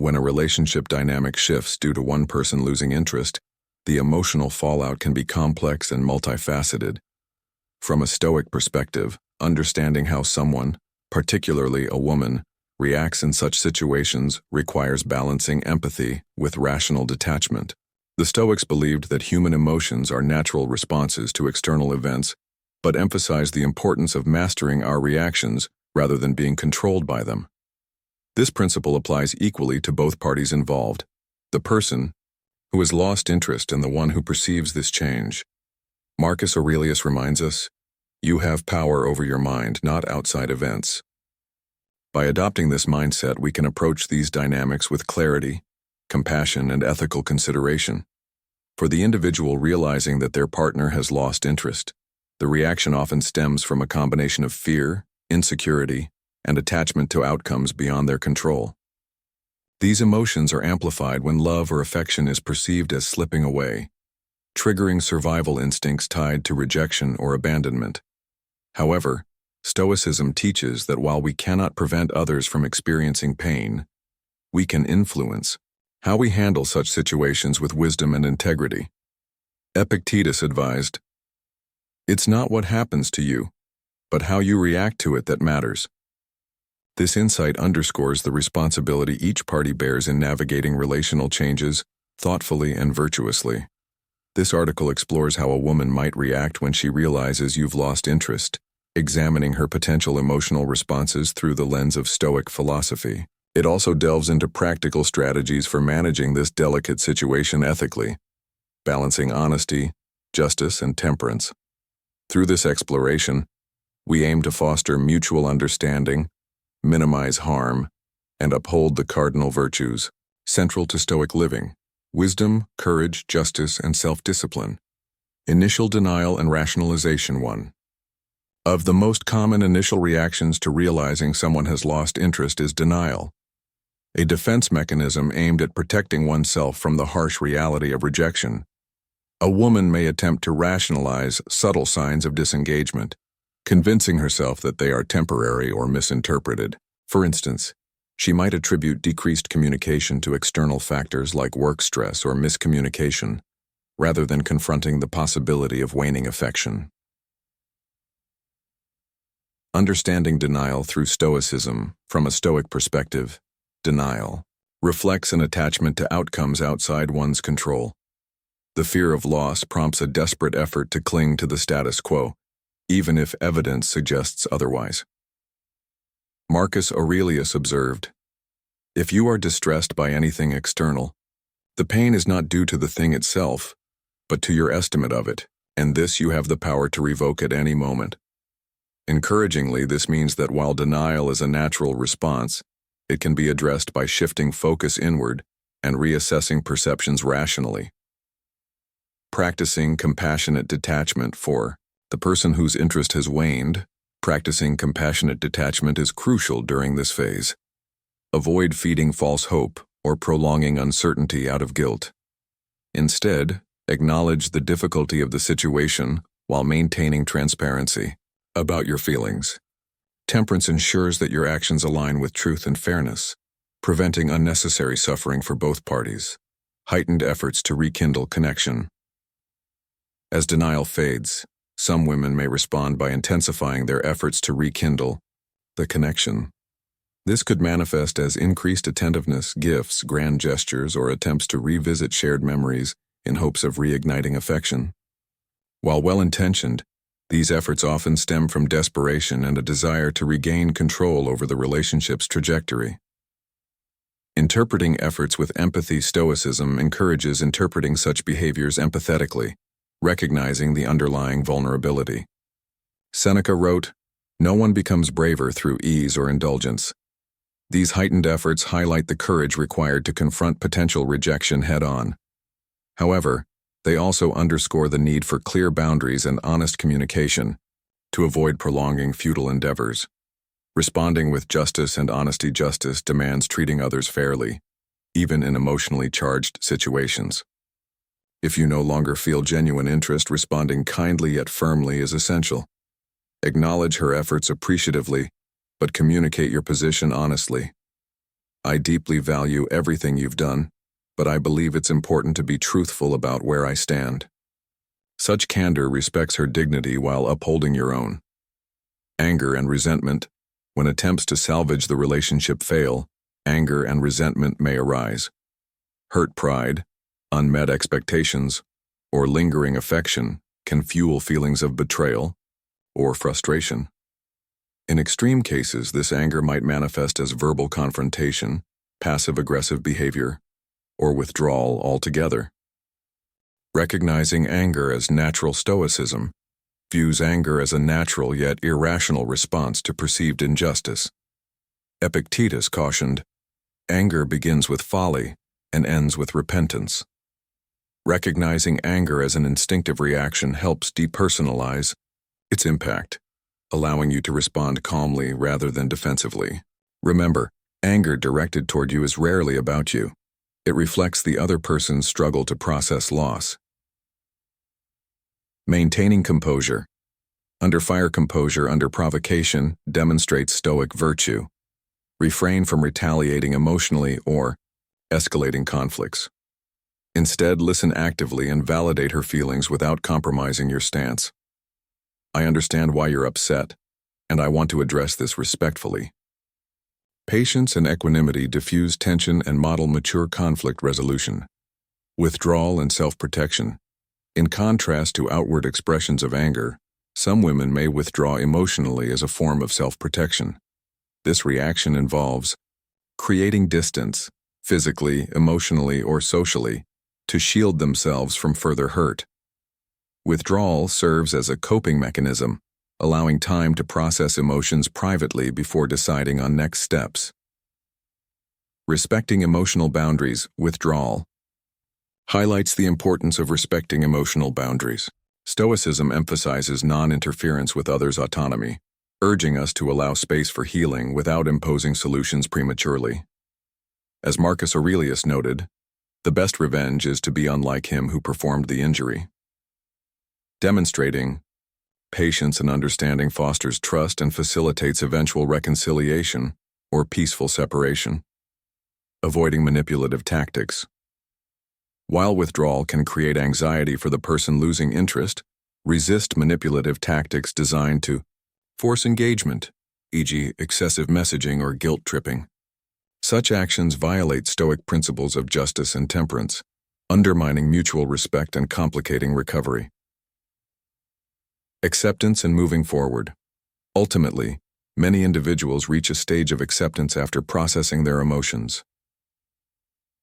When a relationship dynamic shifts due to one person losing interest, the emotional fallout can be complex and multifaceted. From a Stoic perspective, understanding how someone, particularly a woman, reacts in such situations requires balancing empathy with rational detachment. The Stoics believed that human emotions are natural responses to external events, but emphasized the importance of mastering our reactions rather than being controlled by them. This principle applies equally to both parties involved, the person who has lost interest and the one who perceives this change. Marcus Aurelius reminds us, "You have power over your mind, not outside events." By adopting this mindset, we can approach these dynamics with clarity, compassion, and ethical consideration. For the individual realizing that their partner has lost interest, the reaction often stems from a combination of fear, insecurity, and attachment to outcomes beyond their control. These emotions are amplified when love or affection is perceived as slipping away, triggering survival instincts tied to rejection or abandonment. However, Stoicism teaches that while we cannot prevent others from experiencing pain, we can influence how we handle such situations with wisdom and integrity. Epictetus advised, "It's not what happens to you, but how you react to it that matters." This insight underscores the responsibility each party bears in navigating relational changes thoughtfully and virtuously. This article explores how a woman might react when she realizes you've lost interest, examining her potential emotional responses through the lens of Stoic philosophy. It also delves into practical strategies for managing this delicate situation ethically, balancing honesty, justice, and temperance. Through this exploration, we aim to foster mutual understanding, minimize harm, and uphold the cardinal virtues central to Stoic living: wisdom, courage, justice, and self-discipline. Initial denial and rationalization. 1. Of the most common initial reactions to realizing someone has lost interest is denial, a defense mechanism aimed at protecting oneself from the harsh reality of rejection. A woman may attempt to rationalize subtle signs of disengagement, convincing herself that they are temporary or misinterpreted. For instance, she might attribute decreased communication to external factors like work stress or miscommunication, rather than confronting the possibility of waning affection. Understanding denial through Stoicism. From a Stoic perspective, denial reflects an attachment to outcomes outside one's control. The fear of loss prompts a desperate effort to cling to the status quo, even if evidence suggests otherwise. Marcus Aurelius observed, "If you are distressed by anything external, the pain is not due to the thing itself, but to your estimate of it, and this you have the power to revoke at any moment." Encouragingly, this means that while denial is a natural response, it can be addressed by shifting focus inward and reassessing perceptions rationally. Practicing compassionate detachment. For the person whose interest has waned, practicing compassionate detachment is crucial during this phase. Avoid feeding false hope or prolonging uncertainty out of guilt. Instead, acknowledge the difficulty of the situation while maintaining transparency about your feelings. Temperance ensures that your actions align with truth and fairness, preventing unnecessary suffering for both parties. Heightened efforts to rekindle connection. As denial fades, some women may respond by intensifying their efforts to rekindle the connection. This could manifest as increased attentiveness, gifts, grand gestures, or attempts to revisit shared memories in hopes of reigniting affection. While well-intentioned, these efforts often stem from desperation and a desire to regain control over the relationship's trajectory. Interpreting efforts with empathy. Stoicism encourages interpreting such behaviors empathetically, recognizing the underlying vulnerability. Seneca wrote, "No one becomes braver through ease or indulgence." These heightened efforts highlight the courage required to confront potential rejection head-on. However, they also underscore the need for clear boundaries and honest communication to avoid prolonging futile endeavors. Responding with justice and honesty. Justice demands treating others fairly, even in emotionally charged situations. If you no longer feel genuine interest, responding kindly yet firmly is essential. Acknowledge her efforts appreciatively, but communicate your position honestly. I deeply value everything you've done, but I believe it's important to be truthful about where I stand. Such candor respects her dignity while upholding your own. Anger and resentment. When attempts to salvage the relationship fail, anger and resentment may arise. Hurt pride, unmet expectations, or lingering affection can fuel feelings of betrayal or frustration. In extreme cases, this anger might manifest as verbal confrontation, passive-aggressive behavior, or withdrawal altogether. Recognizing anger as natural Stoicism views anger as a natural yet irrational response to perceived injustice. Epictetus cautioned, "Anger begins with folly and ends with repentance." Recognizing anger as an instinctive reaction helps depersonalize its impact, allowing you to respond calmly rather than defensively. Remember, anger directed toward you is rarely about you. It reflects the other person's struggle to process loss. Maintaining composure. Under fire, composure under provocation demonstrates Stoic virtue. Refrain from retaliating emotionally or escalating conflicts. Instead, listen actively and validate her feelings without compromising your stance. "I understand why you're upset, and I want to address this respectfully." Patience and equanimity diffuse tension and model mature conflict resolution. Withdrawal and self-protection. In contrast to outward expressions of anger, some women may withdraw emotionally as a form of self-protection. This reaction involves creating distance, physically, emotionally, or socially, to shield themselves from further hurt. Withdrawal serves as a coping mechanism, allowing time to process emotions privately before deciding on next steps. Respecting emotional boundaries. Withdrawal highlights the importance of respecting emotional boundaries. Stoicism emphasizes non-interference with others' autonomy, urging us to allow space for healing without imposing solutions prematurely. As Marcus Aurelius noted, "The best revenge is to be unlike him who performed the injury." Demonstrating patience and understanding fosters trust and facilitates eventual reconciliation or peaceful separation. Avoiding manipulative tactics. While withdrawal can create anxiety for the person losing interest, resist manipulative tactics designed to force engagement, e.g., excessive messaging or guilt tripping. Such actions violate Stoic principles of justice and temperance, undermining mutual respect and complicating recovery. Acceptance and moving forward. Ultimately, many individuals reach a stage of acceptance after processing their emotions.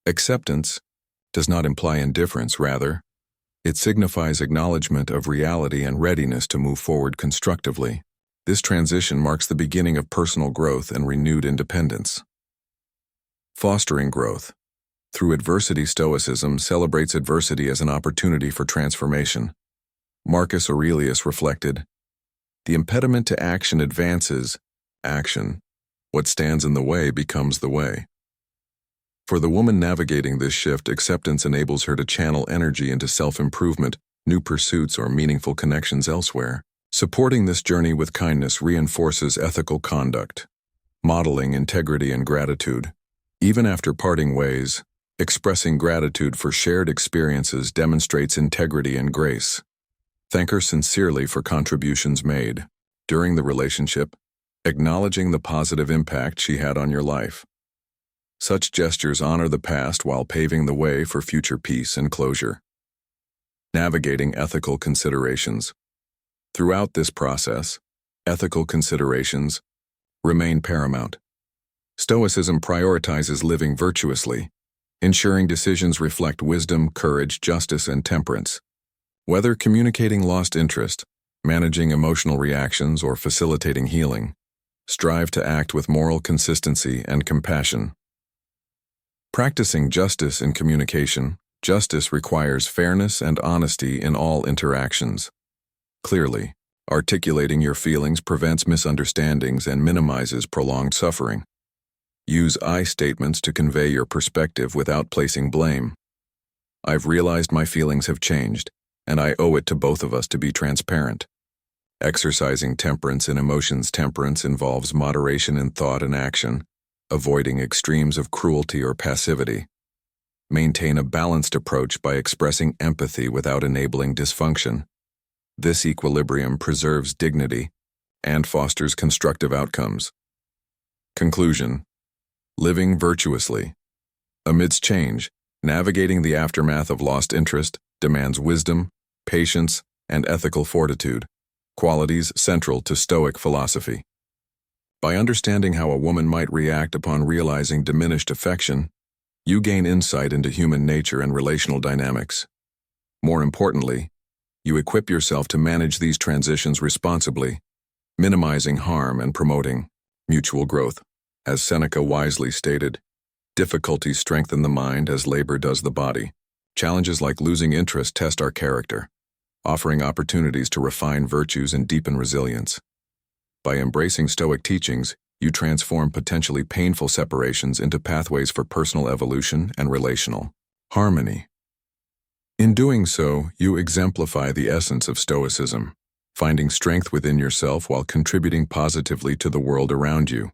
Acceptance does not imply indifference, rather, it signifies acknowledgement of reality and readiness to move forward constructively. This transition marks the beginning of personal growth and renewed independence. Fostering growth. Through adversity, Stoicism celebrates adversity as an opportunity for transformation. Marcus Aurelius reflected, "The impediment to action advances action. What stands in the way becomes the way." For the woman navigating this shift, acceptance enables her to channel energy into self-improvement, new pursuits, or meaningful connections elsewhere. Supporting this journey with kindness reinforces ethical conduct, modeling integrity and gratitude. Even after parting ways, expressing gratitude for shared experiences demonstrates integrity and grace. Thank her sincerely for contributions made during the relationship, acknowledging the positive impact she had on your life. Such gestures honor the past while paving the way for future peace and closure. Navigating ethical considerations. Throughout this process, ethical considerations remain paramount. Stoicism prioritizes living virtuously, ensuring decisions reflect wisdom, courage, justice, and temperance. Whether communicating lost interest, managing emotional reactions, or facilitating healing, strive to act with moral consistency and compassion. Practicing justice in communication. Justice requires fairness and honesty in all interactions. Clearly, articulating your feelings prevents misunderstandings and minimizes prolonged suffering. Use I statements to convey your perspective without placing blame. "I've realized my feelings have changed, and I owe it to both of us to be transparent." Exercising temperance in emotions. Temperance involves moderation in thought and action, avoiding extremes of cruelty or passivity. Maintain a balanced approach by expressing empathy without enabling dysfunction. This equilibrium preserves dignity and fosters constructive outcomes. Conclusion: living virtuously. Amidst change, navigating the aftermath of lost interest demands wisdom, patience, and ethical fortitude, qualities central to Stoic philosophy. By understanding how a woman might react upon realizing diminished affection, you gain insight into human nature and relational dynamics. More importantly, you equip yourself to manage these transitions responsibly, minimizing harm and promoting mutual growth. As Seneca wisely stated, difficulties strengthen the mind as labor does the body. Challenges like losing interest test our character, offering opportunities to refine virtues and deepen resilience. By embracing Stoic teachings, you transform potentially painful separations into pathways for personal evolution and relational harmony. In doing so, you exemplify the essence of Stoicism, finding strength within yourself while contributing positively to the world around you.